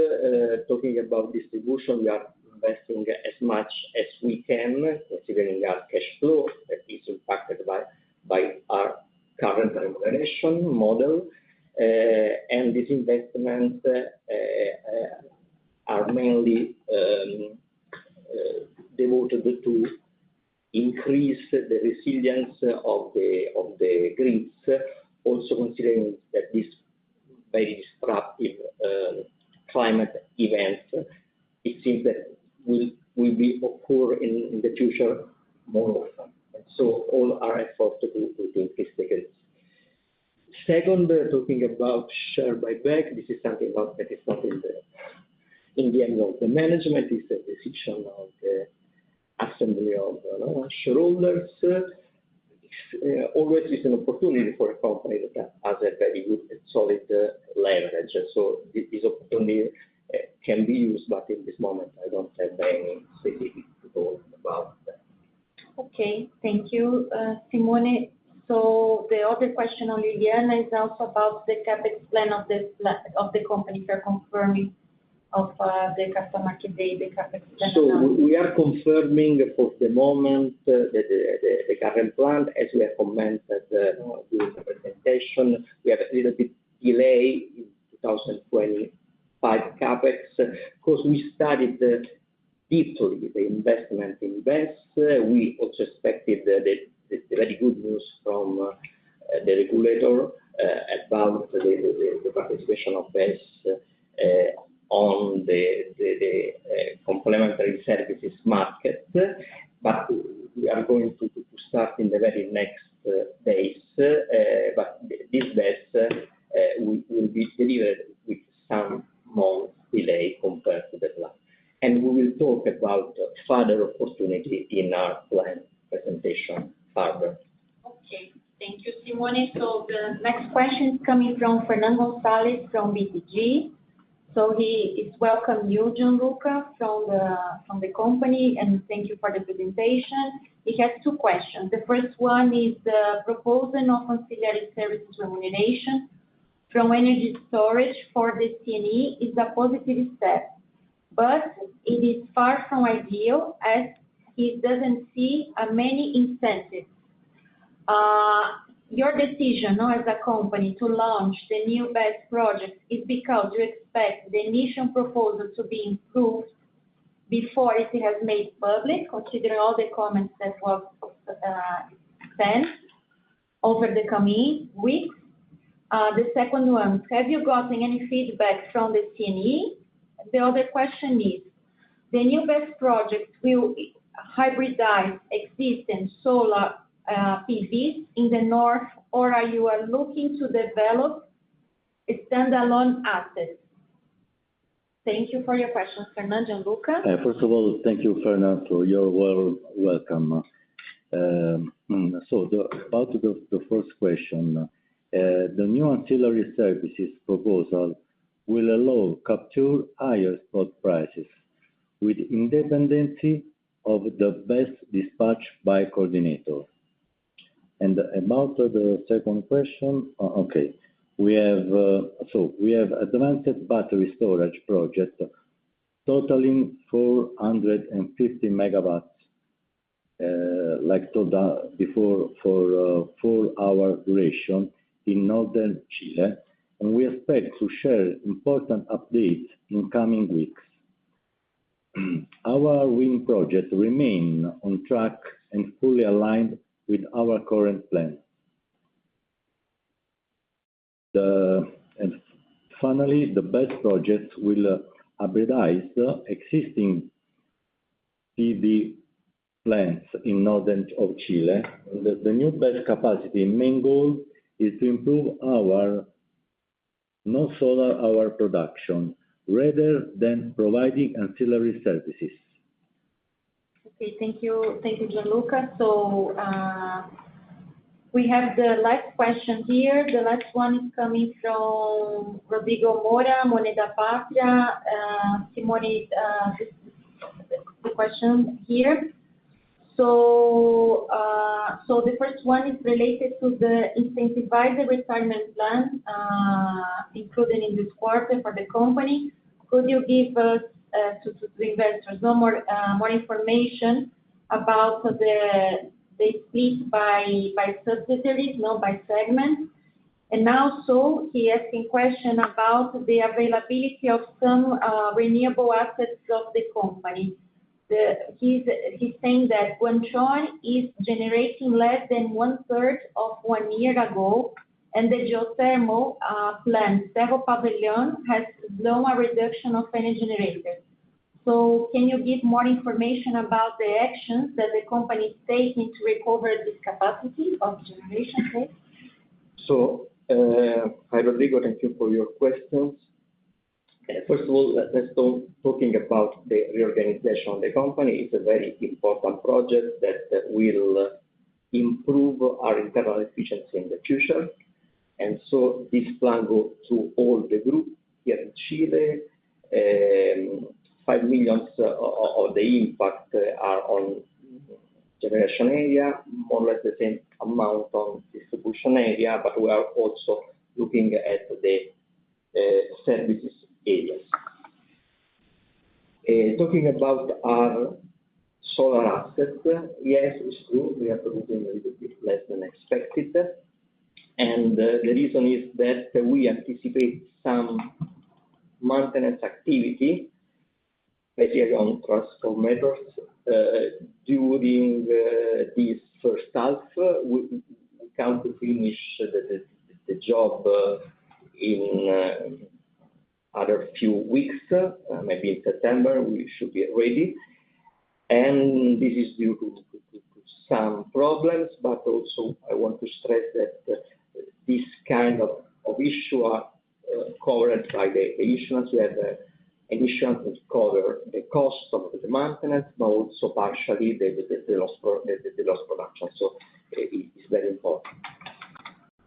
talking about distribution, we are investing as much as we can, considering our cash flow that is impacted by our current remuneration model. And these investments are mainly devoted to increase the resilience of the grids, also considering that these very disruptive climate events, it seems that will be occur in the future more often. And so all our efforts to increase the grids. Second, talking about share buyback, this is something that is not in the end of the management, it's a decision of the assembly of shareholders. Always is an opportunity for a company that has a very good and solid leverage. So this opportunity can be used, but in this moment I don't have any specific thought about that. Okay, thank you, Simone. So the other question on Liliana is also about the CapEx plan of the company. If you're confirming of the Capital Market Day, the CapEx plan. So we are confirming for the moment the current plan, as we have commented during the presentation. We have a little bit delay in 2025 CapEx because we studied deeply the investment in BESS. We also expected the very good news from the regulator about the participation of BESS on the complementary services market, but we are going to start in the very next days. But this BESS will be delivered with some months delay compared to the plan. And we will talk about further opportunity in our plan presentation further. Okay, Thank you, Simone. So the next question is coming from Fernando Gonzalez from BTG. So he is welcome you, Gianluca, from the company, and thank you for the presentation. He has two questions. The first one is the proposal of ancillary services remuneration from energy storage for the CNE is a positive step, but it is far from ideal as it doesn't see many incentives. Your decision as a company to launch the new BESS project is because you expect the initial proposal to be improved before it has made public, considering all the comments that was sent over the coming weeks. The second one, have you gotten any feedback from the CNE? The other question is, the new BESS project will hybridize existing solar PVs in the north, or are you looking to develop a standalone assets? Thank you for your questions, Fernando. Gianluca? First of all, thank you, Fernando, for your welcome. About the first question, the new ancillary services proposal will allow capture higher spot prices with independency of the best dispatch by coordinator. And about the second question, we have advanced battery storage project totaling 450 megawatts, like told before, for 4-hour duration in northern Chile, and we expect to share important updates in coming weeks. Our wind project remain on track and fully aligned with our current plan. And finally, the BESS project will hybridize existing PV plants in northern of Chile. The new BESS capacity main goal is to improve our non-solar hour production rather than providing ancillary services. Okay, thank you, Gianluca. So we have the last question here. The last one is coming from Rodrigo Mora, Moneda Patria. Simone, the question here. So the first one is related to the incentivized retirement plan included in this quarter for the company. Could you give us to the investors more information about the split by subsidiaries, by segments? And also he asking question about the availability of some renewable assets of the company. He's saying that Guangchong is generating less than 1/3 of 1 year ago, and the geothermal plant, Cerro Pavilion, has shown a reduction of energy generated. So can you give more information about the actions that the company is taking to recover this capacity of generation, please? So, hi, Rodrigo, thank you for your questions. First of all, let's talking about the reorganization of the company. It's a very important project that will improve our internal efficiency in the future. And so this plan goes to all the group here in Chile. 5 million of the impact are on generation area, more or less the same amount on distribution area, but we are also looking at the services areas. Talking about our solar assets, yes, it's true, we are producing a little bit less than expected. And the reason is that we anticipate some maintenance activity, basically on transformers, during this first half. We come to finish the job in other few weeks, maybe in September we should be ready. And this is due to some problems, but also I want to stress that this kind of issue are covered by the insurance. We have an insurance to cover the cost of the maintenance, but also partially the lost production. So it's very important.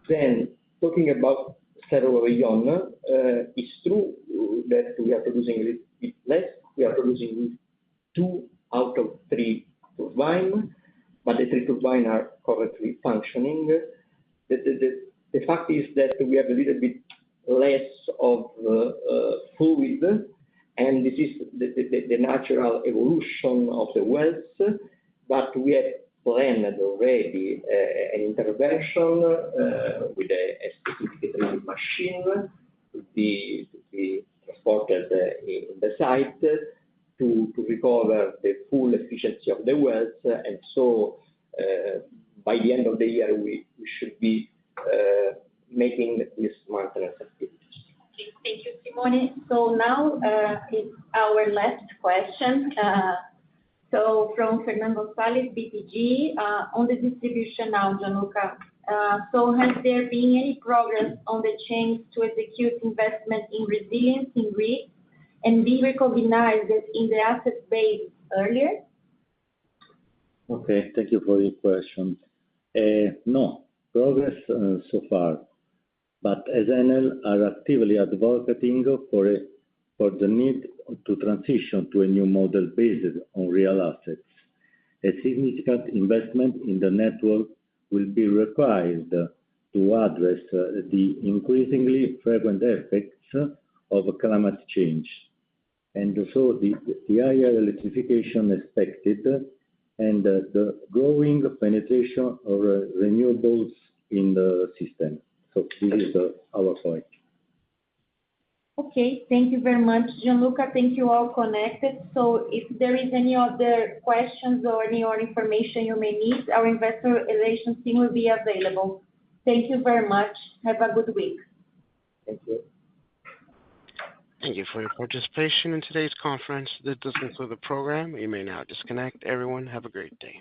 Then, talking about Cerro Ravillon, it's true that we are producing a little bit less. We are producing with 2 out of 3 turbines, but the 3 turbines are correctly functioning. The fact is that we have a little bit less of fluid, and this is the natural evolution of the wells, but we have planned already an intervention with a specific drilling machine to be transported in the site to recover the full efficiency of the wells, and so by the end of the year we should be making this maintenance activities. Thank you, Simone. So now it's our last question. So from Fernando Sales, BTG, on the distribution now, Gianluca. So has there been any progress on the change to execute investment in resilience in rigs and be recognized in the asset base earlier? Okay, thank you for your question. No progress so far, but as Enel are actively advocating for the need to transition to a new model based on real assets. A significant investment in the network will be required to address the increasingly frequent effects of climate change. And so the higher electrification expected and the growing penetration of renewables in the system. So this is our point. Okay, thank you very much, Gianluca. Thank you all connected. So if there is any other questions or any other information you may need, our investor relations team will be available. Thank you very much. Have a good week. Thank you. Thank you for your participation in today's conference. This does conclude the program. You may now disconnect. Everyone, have a great day.